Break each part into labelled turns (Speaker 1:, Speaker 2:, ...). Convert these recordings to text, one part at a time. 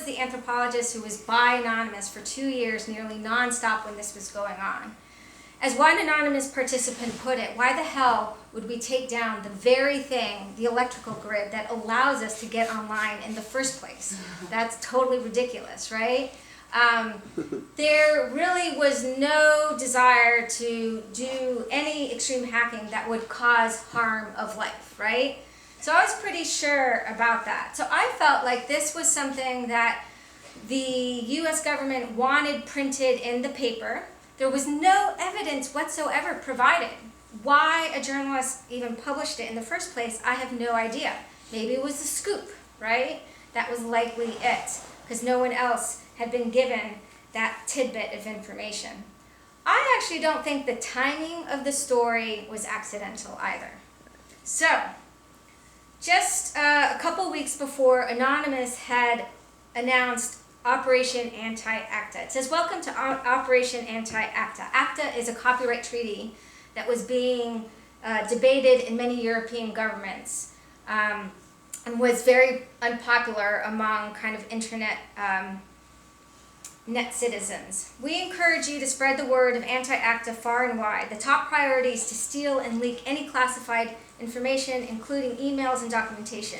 Speaker 1: was the anthropologist who was by Anonymous for 2 years, nearly nonstop when this was going on. As one anonymous participant put it, why the hell would we take down the very thing, the electrical grid, that allows us to get online in the first place? That's totally ridiculous, right? There really was no desire to do any extreme hacking that would cause harm of life, right? So I was pretty sure about that. So I felt like this was something that the US government wanted printed in the paper. There was no evidence whatsoever provided. Why a journalist even published it in the first place, I have no idea. Maybe it was a scoop, right? That was likely it, because no one else had been given that tidbit of information. I actually don't think the timing of the story was accidental either. So, just a couple weeks before, Anonymous had announced Operation Anti-ACTA. It says, welcome to Operation Anti-ACTA. ACTA is a copyright treaty that was being debated in many European governments and was very unpopular among kind of internet net citizens. We encourage you to spread the word of anti-ACTA far and wide. The top priority is to steal and leak any classified information, including emails and documentation.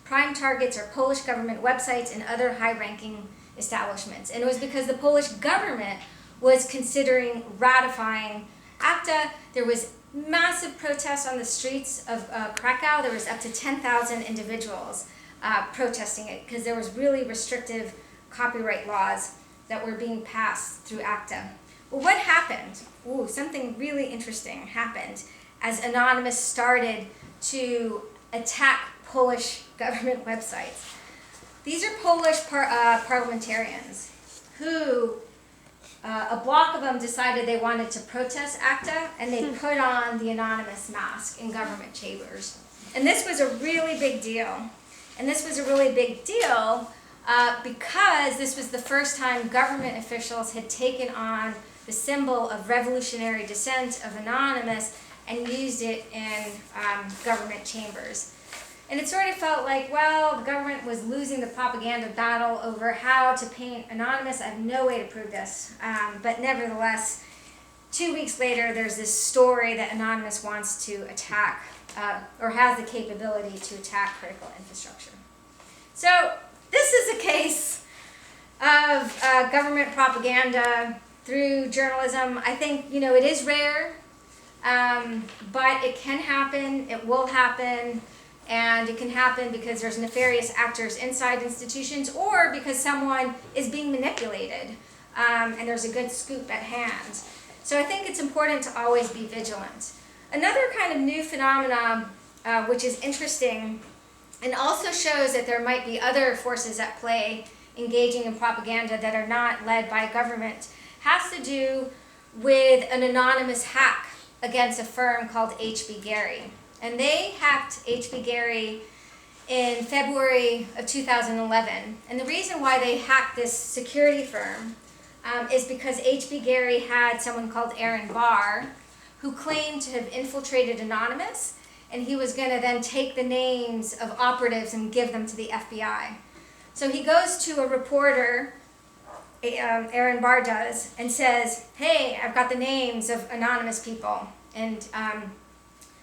Speaker 1: Prime targets are Polish government websites and other high-ranking establishments. And it was because the Polish government was considering ratifying ACTA. There was massive protests on the streets of Krakow. There was up to 10,000 individuals protesting it because there was really restrictive copyright laws that were being passed through ACTA. Well, what happened? Ooh, something really interesting happened as Anonymous started to attack Polish government websites. These are Polish parliamentarians who, a block of them decided they wanted to protest ACTA, and they put on the Anonymous mask in government chambers. And this was a really big deal. And this was a really big deal because this was the first time government officials had taken on the symbol of revolutionary dissent of Anonymous and used it in government chambers. And it sort of felt like, well, the government was losing the propaganda battle over how to paint Anonymous. I have no way to prove this. But nevertheless, 2 weeks later, there's this story that Anonymous wants to attack, or has the capability to attack critical infrastructure. So this is a case of government propaganda through journalism. I think, it is rare, but it can happen, it will happen. And it can happen because there's nefarious actors inside institutions or because someone is being manipulated and there's a good scoop at hand. So I think it's important to always be vigilant. Another kind of new phenomenon, which is interesting and also shows that there might be other forces at play engaging in propaganda that are not led by government, has to do with an anonymous hack against a firm called HB Gary. And they hacked HB Gary in February of 2011. And the reason why they hacked this security firm is because HB Gary had someone called Aaron Barr who claimed to have infiltrated Anonymous, and he was going to then take the names of operatives and give them to the FBI. So he goes to a reporter, Aaron Barr does, and says, hey, I've got the names of anonymous people. And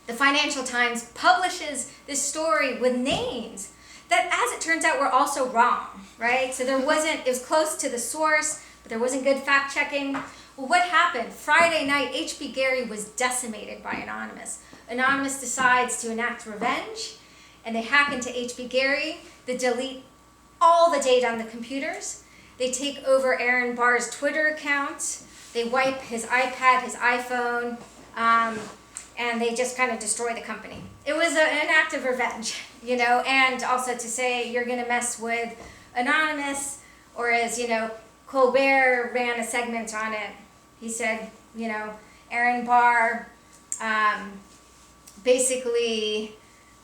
Speaker 1: the Financial Times publishes this story with names that, as it turns out, were also wrong, right? So it was close to the source, but there wasn't good fact checking. Well, what happened? Friday night, HB Gary was decimated by Anonymous. Anonymous decides to enact revenge, and they hack into HB Gary. They delete all the data on the computers. They take over Aaron Barr's Twitter account. They wipe his iPad, his iPhone, and they just kind of destroy the company. It was an act of revenge, and also to say you're going to mess with Anonymous, or as, Colbert ran a segment on it. He said, Aaron Barr basically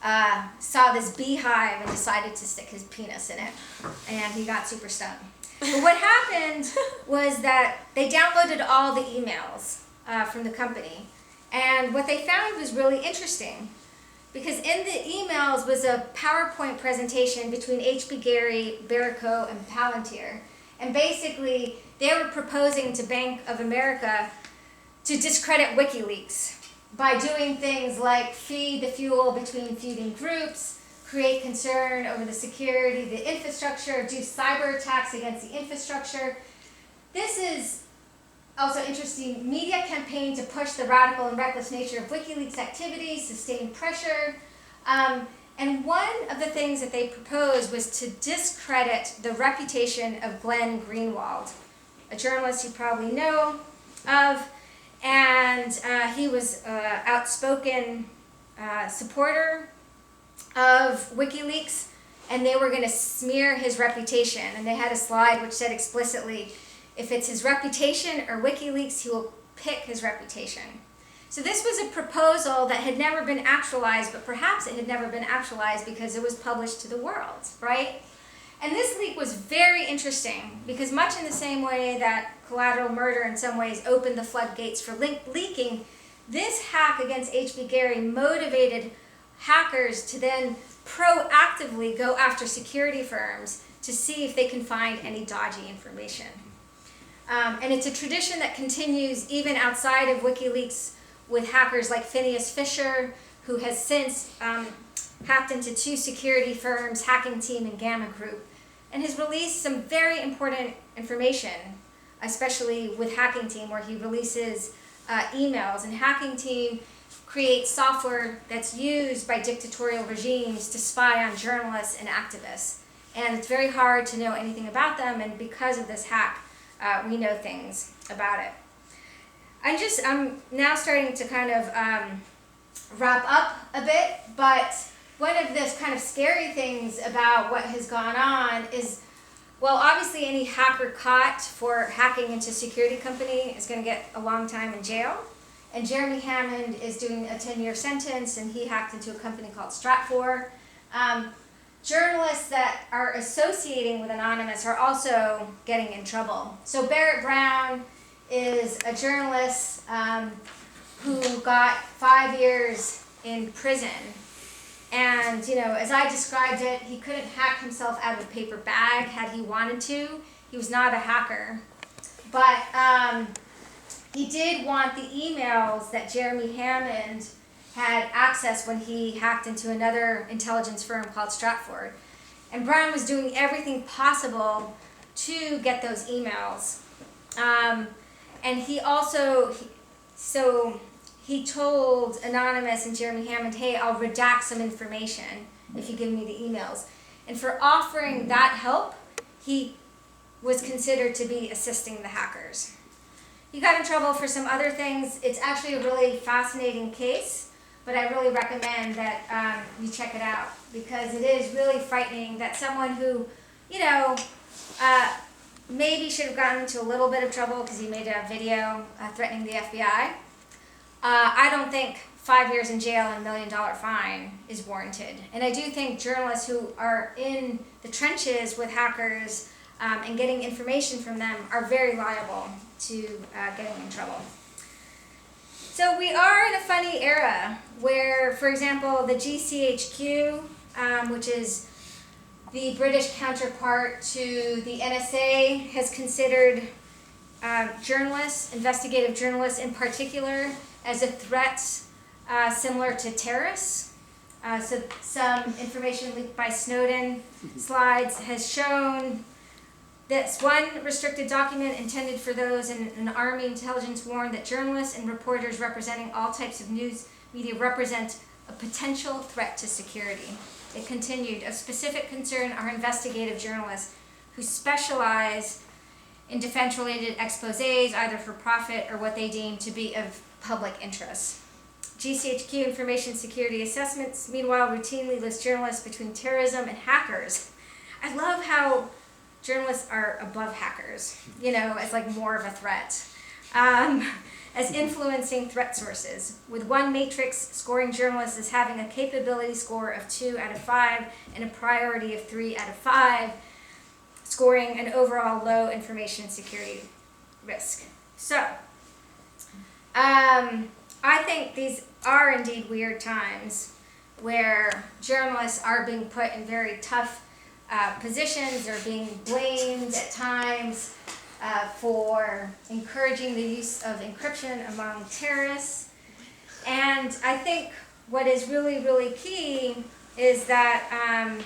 Speaker 1: saw this beehive and decided to stick his penis in it, and he got super stoned. But what happened was that they downloaded all the emails from the company. And what they found was really interesting. because in the emails was a PowerPoint presentation between H.B. Gary, Barrico, and Palantir. And basically, they were proposing to Bank of America to discredit WikiLeaks by doing things like feed the fuel between feuding groups, create concern over the security of the infrastructure, do cyber attacks against the infrastructure. This is also interesting. Media campaign to push the radical and reckless nature of WikiLeaks activities, sustain pressure. And one of the things that they proposed was to discredit the reputation of Glenn Greenwald, a journalist you probably know of, and he was an outspoken supporter of WikiLeaks, and they were going to smear his reputation. And they had a slide which said explicitly, if it's his reputation or WikiLeaks, he will pick his reputation. So this was a proposal that had never been actualized, but perhaps it had never been actualized because it was published to the world, right? And this leak was very interesting because much in the same way that collateral murder in some ways opened the floodgates for leaking, this hack against H.B. Gary motivated hackers to then proactively go after security firms to see if they can find any dodgy information. And it's a tradition that continues even outside of WikiLeaks with hackers like Phineas Fisher, who has since hacked into 2 security firms, Hacking Team and Gamma Group, and has released some very important information, especially with Hacking Team, where he releases emails. And Hacking Team creates software that's used by dictatorial regimes to spy on journalists and activists. And it's very hard to know anything about them, and because of this hack, we know things about it. I'm now starting to kind of wrap up a bit, but one of the kind of scary things about what has gone on is, well, obviously any hacker caught for hacking into a security company is going to get a long time in jail. And Jeremy Hammond is doing a 10-year sentence, and he hacked into a company called Stratfor. Journalists that are associating with Anonymous are also getting in trouble. So Barrett Brown is a journalist who got 5 years in prison. And, you know, as I described it, he couldn't hack himself out of a paper bag had he wanted to. He was not a hacker. But he did want the emails that Jeremy Hammond had access when he hacked into another intelligence firm called Stratfor. And Brown was doing everything possible to get those emails. And he also, he told Anonymous and Jeremy Hammond, hey, I'll redact some information if you give me the emails. And for offering that help, he was considered to be assisting the hackers. He got in trouble for some other things. It's actually a really fascinating case, but I really recommend that you check it out because it is really frightening that someone who, you know, maybe should have gotten into a little bit of trouble because he made a video threatening the FBI. I don't think 5 years in jail and $1 million fine is warranted. And I do think journalists who are in the trenches with hackers and getting information from them are very liable to getting in trouble. So we are in a funny era where, for example, the GCHQ, which is the British counterpart to the NSA, has considered journalists, investigative journalists in particular, as a threat similar to terrorists. So some information leaked by Snowden slides has shown this one restricted document intended for those in an Army intelligence warned that journalists and reporters representing all types of news media represent a potential threat to security. It continued, of specific concern are investigative journalists who specialize in defense-related exposés, either for profit or what they deem to be of public interest. GCHQ information security assessments, meanwhile, routinely list journalists between terrorism and hackers. I love how journalists are above hackers, you know, as like more of a threat. As influencing threat sources, with one matrix scoring journalists as having a capability score of 2 out of 5 and a priority of 3 out of 5, scoring an overall low information security risk. So, I think these are indeed weird times. where journalists are being put in very tough positions. They're being blamed at times for encouraging the use of encryption among terrorists. And I think what is really, really key is that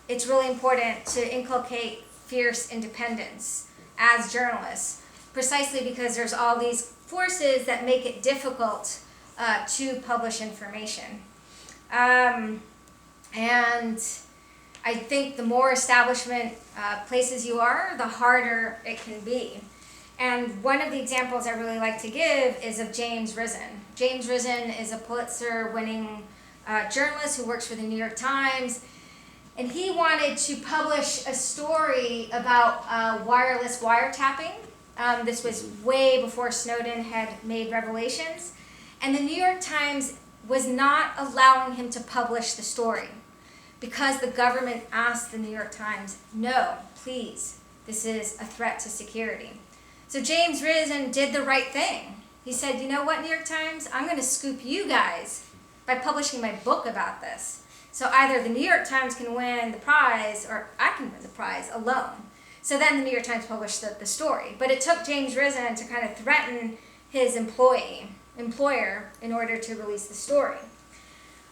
Speaker 1: it's really important to inculcate fierce independence as journalists, precisely because there's all these forces that make it difficult to publish information. And I think the more establishment places you are, the harder it can be. And one of the examples I really like to give is of James Risen. James Risen is a Pulitzer-winning journalist who works for the New York Times, and he wanted to publish a story about wireless wiretapping. This was way before Snowden had made revelations, and the New York Times was not allowing him to publish the story because the government asked the New York Times, no, please, this is a threat to security. So James Risen did the right thing. He said, you know what, New York Times, I'm going to scoop you guys by publishing my book about this. So either the New York Times can win the prize or I can win the prize alone. So then the New York Times published the story. But it took James Risen to kind of threaten his employer in order to release the story.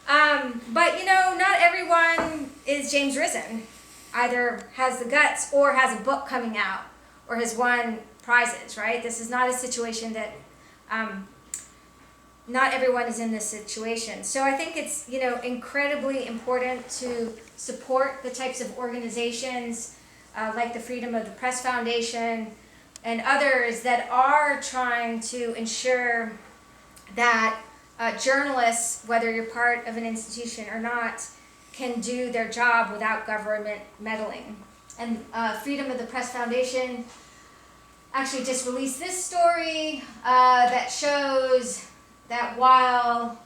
Speaker 1: But you know, not everyone is James Risen. Either has the guts or has a book coming out or has won prizes, right? This is not a situation that, not everyone is in this situation. So I think it's, you know, incredibly important to support the types of organizations like the Freedom of the Press Foundation and others that are trying to ensure that journalists, whether you're part of an institution or not, can do their job without government meddling. And Freedom of the Press Foundation actually just released this story that shows that while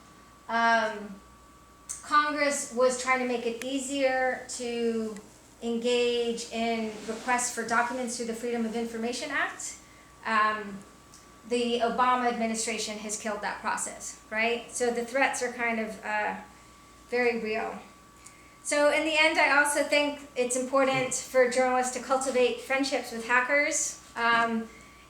Speaker 1: Congress was trying to make it easier to engage in requests for documents through the Freedom of Information Act, the Obama administration has killed that process, right? So the threats are kind of very real. So in the end, I also think it's important for journalists to cultivate friendships with hackers.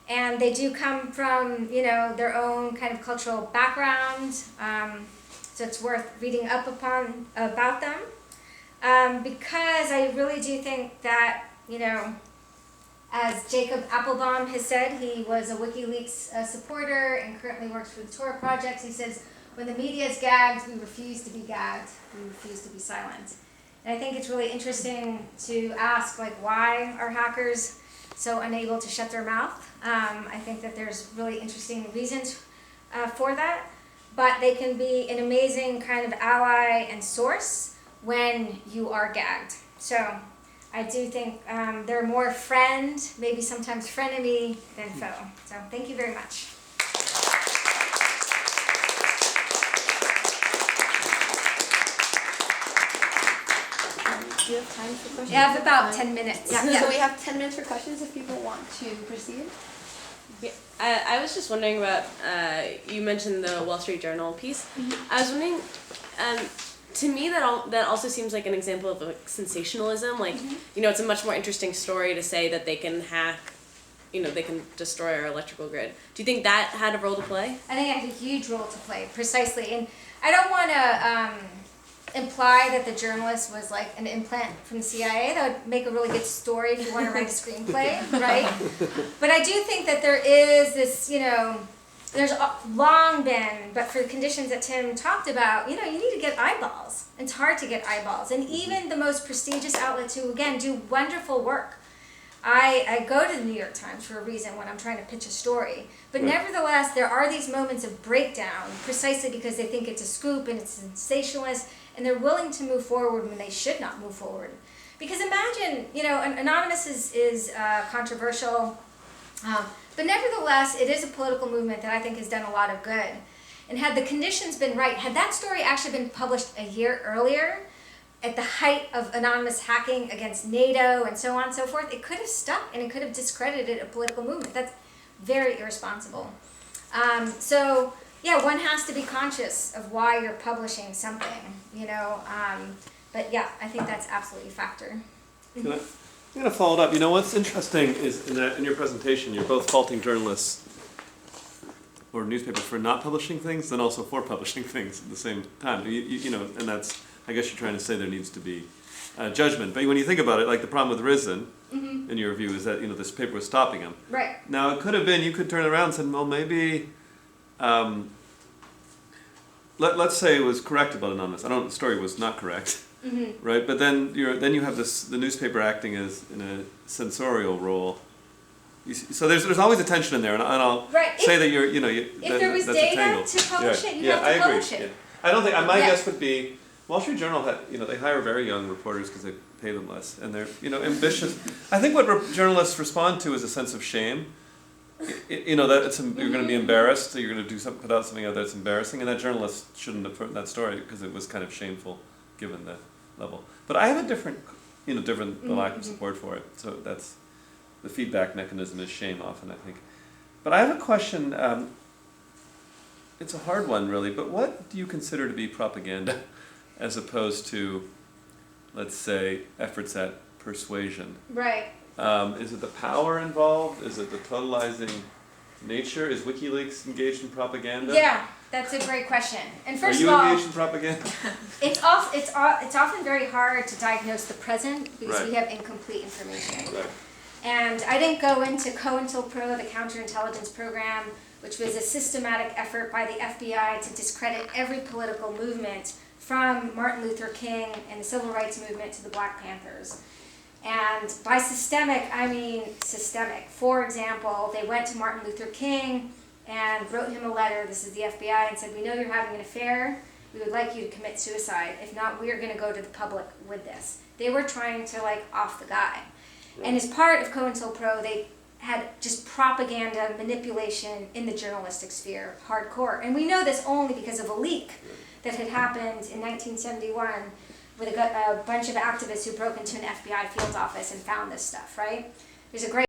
Speaker 1: And they do come from, you know, their own kind of cultural background. So it's worth reading up about them. Because I really do think that, you know, as Jacob Appelbaum has said, he was a WikiLeaks supporter and currently works for the Tor projects. He says, when the media is gagged, we refuse to be gagged. We refuse to be silent. And I think it's really interesting to ask, like, why are hackers so unable to shut their mouth? I think that there's really interesting reasons for that. But they can be an amazing kind of ally and source when you are gagged. So I do think they're more friend, maybe sometimes frenemy, than foe. So thank you very much.
Speaker 2: Do you have time for questions?
Speaker 1: Yeah, I have about 10 minutes.
Speaker 2: Yeah. So we have 10 minutes for questions if people want to proceed.
Speaker 3: Yeah, I was just wondering about, you mentioned the Wall Street Journal piece.
Speaker 2: Mm-hmm.
Speaker 3: I was wondering, to me that also seems like an example of like sensationalism. Like, you know, it's a much more interesting story to say that they can hack, you know, they can destroy our electrical grid. Do you think that had a role to play?
Speaker 1: I think it had a huge role to play, precisely. And I don't want to imply that the journalist was like an implant from the CIA. That would make a really good story if you want to write a screenplay, right? But I do think that there is this, you know, there's long been, but for the conditions that Tim talked about, you know, you need to get eyeballs. It's hard to get eyeballs. And even the most prestigious outlets who, again, do wonderful work. I go to the New York Times for a reason when I'm trying to pitch a story. But nevertheless, there are these moments of breakdown precisely because they think it's a scoop and it's sensationalist, and they're willing to move forward when they should not move forward. Because imagine, you know, Anonymous is controversial, but nevertheless, it is a political movement that I think has done a lot of good. And had the conditions been right, had that story actually been published a year earlier, at the height of anonymous hacking against NATO and so on and so forth, it could have stuck and it could have discredited a political movement. That's very irresponsible. So Yeah, one has to be conscious of why you're publishing something, you know. But yeah, I think that's absolutely a factor.
Speaker 4: I'm going to follow it up. You know, what's interesting is in your presentation, you're both faulting journalists or newspapers for not publishing things, and also for publishing things at the same time. You know, and that's, I guess you're trying to say there needs to be judgment. But when you think about it, like the problem with Risen, in your view, is that, you know, this paper was stopping him.
Speaker 1: Right.
Speaker 4: Now, it could have been, you could turn around and say, well, maybe, let's say it was correct about Anonymous. I don't know, the story was not correct. Right, but then you have the newspaper acting as in a censorial role. So there's always a tension in there, and I'll say that
Speaker 1: if there was data to publish it, you have to publish it.
Speaker 4: Yeah. I don't think my guess would be Wall Street Journal had, you know, they hire very young reporters because they pay them less, and they're, you know, ambitious. I think what journalists respond to is a sense of shame. You know, that you're going to be embarrassed, so you're going to put out something out that's embarrassing, and that journalist shouldn't have put that story because it was kind of shameful given the level. But I have a different lack of support for it. So that's the feedback mechanism is shame often, I think. But I have a question. It's a hard one, really. But what do you consider to be propaganda, as opposed to, let's say, efforts at persuasion?
Speaker 1: Right.
Speaker 4: Is it the power involved? Is it the totalizing nature? Is WikiLeaks engaged in propaganda?
Speaker 1: Yeah, that's a great question. And first
Speaker 4: of
Speaker 1: all,
Speaker 4: are you engaged in propaganda?
Speaker 1: it's often very hard to diagnose the present because we have incomplete information.
Speaker 4: Right.
Speaker 1: And I didn't go into COINTELPRO, the counterintelligence program, which was a systematic effort by the FBI to discredit every political movement from Martin Luther King and the Civil Rights Movement to the Black Panthers. And by systemic, I mean systemic. For example, they went to Martin Luther King and wrote him a letter, this is the FBI, and said, we know you're having an affair, we would like you to commit suicide. If not, we are going to go to the public with this. They were trying to, like, off the guy. Right. And as part of COINTELPRO, they had just propaganda manipulation in the journalistic sphere, hardcore. And we know this only because of a leak that had happened in 1971 with a bunch of activists who broke into an FBI field office and found this stuff, right? There's a great